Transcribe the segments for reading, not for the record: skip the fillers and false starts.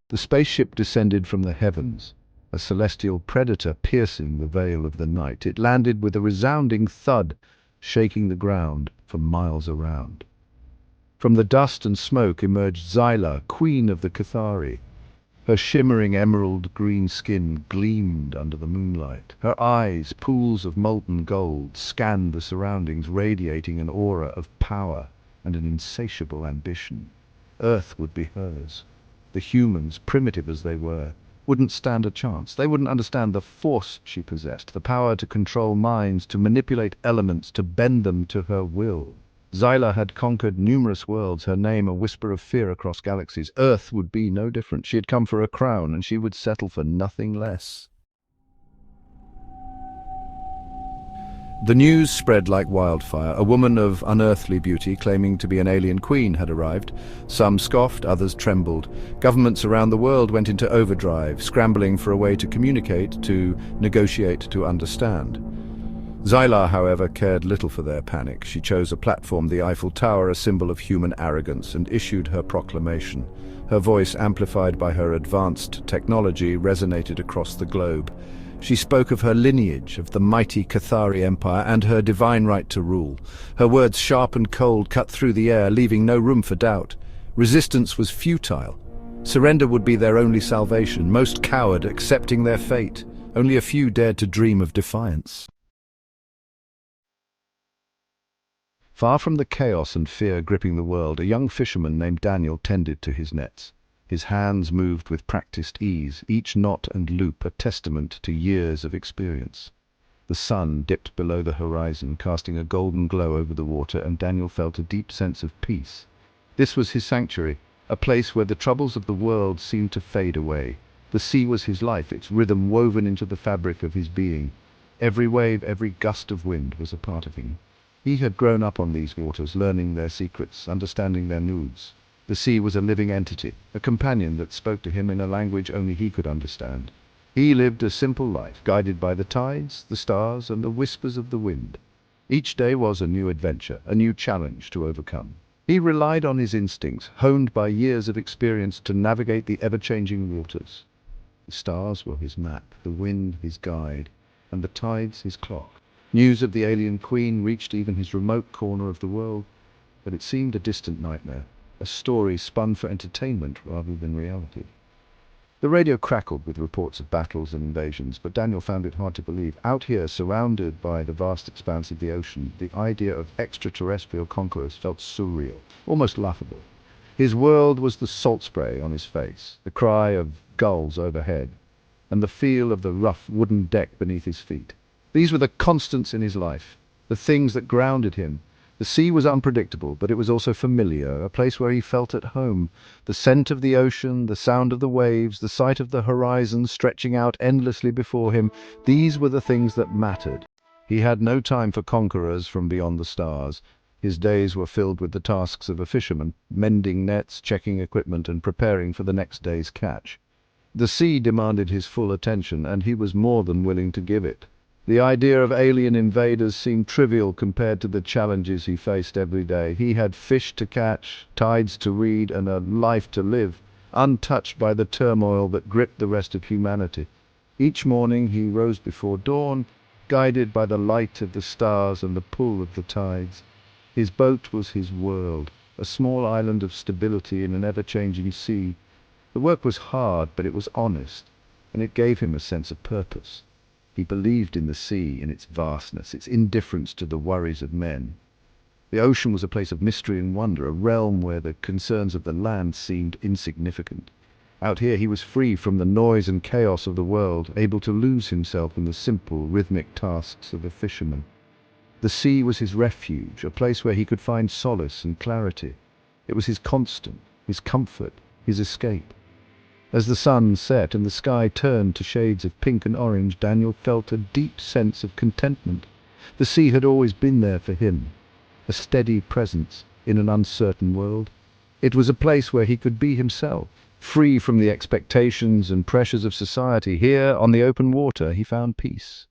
The spaceship descended from the heavens, a celestial predator piercing the veil of the night. It landed with a resounding thud, shaking the ground for miles around. From the dust and smoke emerged Xyla, queen of the Cathari. Her shimmering emerald-green skin gleamed under the moonlight. Her eyes, pools of molten gold, scanned the surroundings, radiating an aura of power and an insatiable ambition. Earth would be hers. The humans, primitive as they were, wouldn't stand a chance. They wouldn't understand the force she possessed, the power to control minds, to manipulate elements, to bend them to her will. Xyla had conquered numerous worlds, her name a whisper of fear across galaxies. Earth would be no different. She had come for a crown, and she would settle for nothing less. The news spread like wildfire. A woman of unearthly beauty, claiming to be an alien queen, had arrived. Some scoffed, others trembled. Governments around the world went into overdrive, scrambling for a way to communicate, to negotiate, to understand. Xyla, however, cared little for their panic. She chose a platform, the Eiffel Tower, a symbol of human arrogance, and issued her proclamation. Her voice, amplified by her advanced technology, resonated across the globe. She spoke of her lineage, of the mighty Cathari Empire, and her divine right to rule. Her words, sharp and cold, cut through the air, leaving no room for doubt. Resistance was futile. Surrender would be their only salvation, most coward, accepting their fate. Only a few dared to dream of defiance. Far from the chaos and fear gripping the world, a young fisherman named Daniel tended to his nets. His hands moved with practiced ease, each knot and loop a testament to years of experience. The sun dipped below the horizon, casting a golden glow over the water, and Daniel felt a deep sense of peace. This was his sanctuary, a place where the troubles of the world seemed to fade away. The sea was his life, its rhythm woven into the fabric of his being. Every wave, every gust of wind was a part of him. He had grown up on these waters, learning their secrets, understanding their moods. The sea was a living entity, a companion that spoke to him in a language only he could understand. He lived a simple life, guided by the tides, the stars, and the whispers of the wind. Each day was a new adventure, a new challenge to overcome. He relied on his instincts, honed by years of experience, to navigate the ever-changing waters. The stars were his map, the wind his guide, and the tides his clock. News of the alien queen reached even his remote corner of the world, but it seemed a distant nightmare, a story spun for entertainment rather than reality. The radio crackled with reports of battles and invasions, but Daniel found it hard to believe. Out here, surrounded by the vast expanse of the ocean, the idea of extraterrestrial conquerors felt surreal, almost laughable. His world was the salt spray on his face, the cry of gulls overhead, and the feel of the rough wooden deck beneath his feet. These were the constants in his life, the things that grounded him. The sea was unpredictable, but it was also familiar, a place where he felt at home. The scent of the ocean, the sound of the waves, the sight of the horizon stretching out endlessly before him, these were the things that mattered. He had no time for conquerors from beyond the stars. His days were filled with the tasks of a fisherman, mending nets, checking equipment, and preparing for the next day's catch. The sea demanded his full attention, and he was more than willing to give it. The idea of alien invaders seemed trivial compared to the challenges he faced every day. He had fish to catch, tides to read, and a life to live, untouched by the turmoil that gripped the rest of humanity. Each morning he rose before dawn, guided by the light of the stars and the pull of the tides. His boat was his world, a small island of stability in an ever-changing sea. The work was hard, but it was honest, and it gave him a sense of purpose. He believed in the sea, in its vastness, its indifference to the worries of men. The ocean was a place of mystery and wonder, a realm where the concerns of the land seemed insignificant. Out here he was free from the noise and chaos of the world, able to lose himself in the simple, rhythmic tasks of a fisherman. The sea was his refuge, a place where he could find solace and clarity. It was his constant, his comfort, his escape. As the sun set and the sky turned to shades of pink and orange, Daniel felt a deep sense of contentment. The sea had always been there for him, a steady presence in an uncertain world. It was a place where he could be himself, free from the expectations and pressures of society. Here, on the open water, he found peace.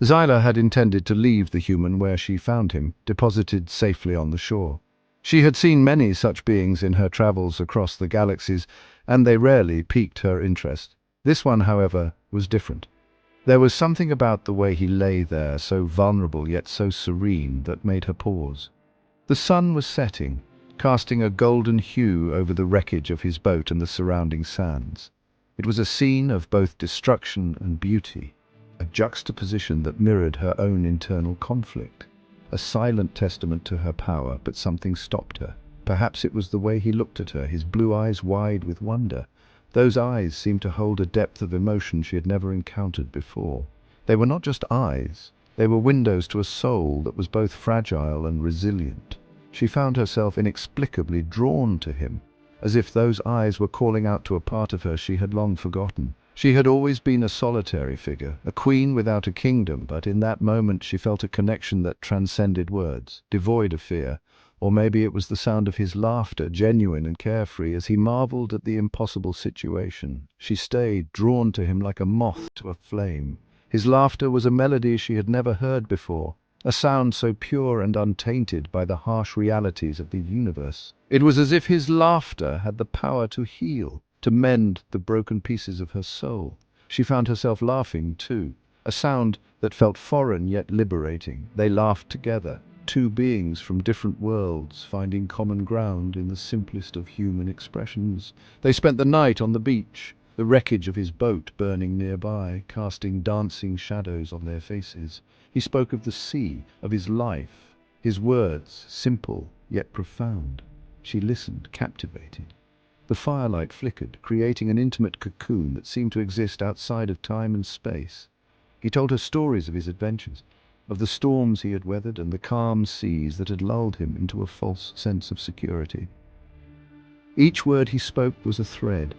Zyla had intended to leave the human where she found him, deposited safely on the shore. She had seen many such beings in her travels across the galaxies, and they rarely piqued her interest. This one, however, was different. There was something about the way he lay there, so vulnerable yet so serene, that made her pause. The sun was setting, casting a golden hue over the wreckage of his boat and the surrounding sands. It was a scene of both destruction and beauty, a juxtaposition that mirrored her own internal conflict. A silent testament to her power, but something stopped her. Perhaps it was the way he looked at her, his blue eyes wide with wonder. Those eyes seemed to hold a depth of emotion she had never encountered before. They were not just eyes, they were windows to a soul that was both fragile and resilient. She found herself inexplicably drawn to him, as if those eyes were calling out to a part of her she had long forgotten. She had always been a solitary figure, a queen without a kingdom, but in that moment she felt a connection that transcended words, devoid of fear. Or maybe it was the sound of his laughter, genuine and carefree, as he marveled at the impossible situation. She stayed, drawn to him like a moth to a flame. His laughter was a melody she had never heard before, a sound so pure and untainted by the harsh realities of the universe. It was as if his laughter had the power to heal, to mend the broken pieces of her soul. She found herself laughing too, a sound that felt foreign yet liberating. They laughed together, two beings from different worlds, finding common ground in the simplest of human expressions. They spent the night on the beach, the wreckage of his boat burning nearby, casting dancing shadows on their faces. He spoke of the sea, of his life, his words simple yet profound. She listened, captivated. The firelight flickered, creating an intimate cocoon that seemed to exist outside of time and space. He told her stories of his adventures, of the storms he had weathered and the calm seas that had lulled him into a false sense of security. Each word he spoke was a thread,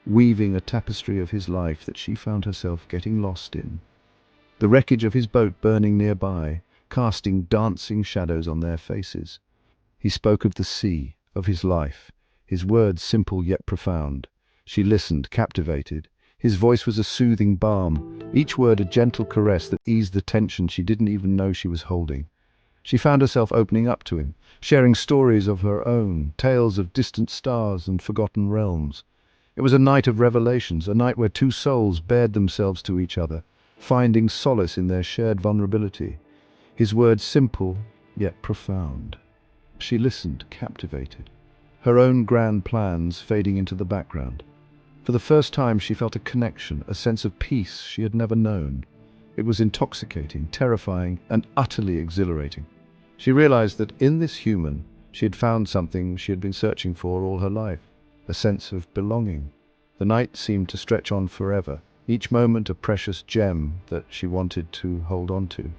weaving a tapestry of his life that she found herself getting lost in. The wreckage of his boat burning nearby, casting dancing shadows on their faces. He spoke of the sea, of his life, his words simple yet profound. She listened, captivated. His voice was a soothing balm, each word a gentle caress that eased the tension she didn't even know she was holding. She found herself opening up to him, sharing stories of her own, tales of distant stars and forgotten realms. It was a night of revelations, a night where two souls bared themselves to each other, finding solace in their shared vulnerability. His words simple yet profound. She listened, captivated, her own grand plans fading into the background. For the first time she felt a connection, a sense of peace she had never known. It was intoxicating, terrifying, and utterly exhilarating. She realized that in this human she had found something she had been searching for all her life, a sense of belonging. The night seemed to stretch on forever, each moment a precious gem that she wanted to hold on to.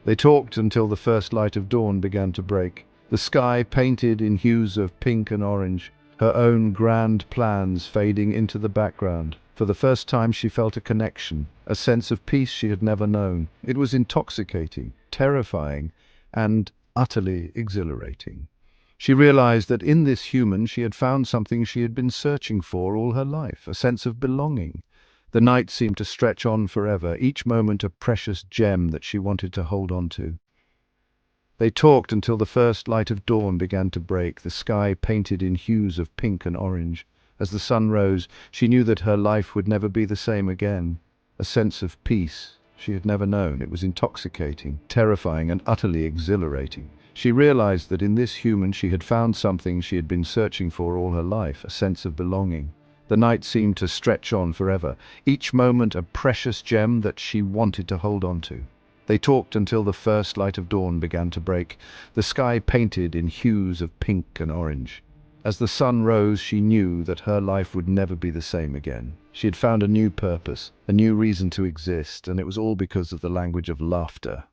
They talked until the first light of dawn began to break, the sky painted in hues of pink and orange, her own grand plans fading into the background. For the first time she felt a connection, a sense of peace she had never known. It was intoxicating, terrifying, and utterly exhilarating. She realized that in this human she had found something she had been searching for all her life, a sense of belonging. The night seemed to stretch on forever, each moment a precious gem that she wanted to hold on to. They talked until the first light of dawn began to break, the sky painted in hues of pink and orange. As the sun rose, she knew that her life would never be the same again. A sense of peace she had never known. It was intoxicating, terrifying, and utterly exhilarating. She realized that in this human she had found something she had been searching for all her life, a sense of belonging. The night seemed to stretch on forever, each moment a precious gem that she wanted to hold on to. They talked until the first light of dawn began to break, the sky painted in hues of pink and orange. As the sun rose, she knew that her life would never be the same again. She had found a new purpose, a new reason to exist, and it was all because of the language of laughter.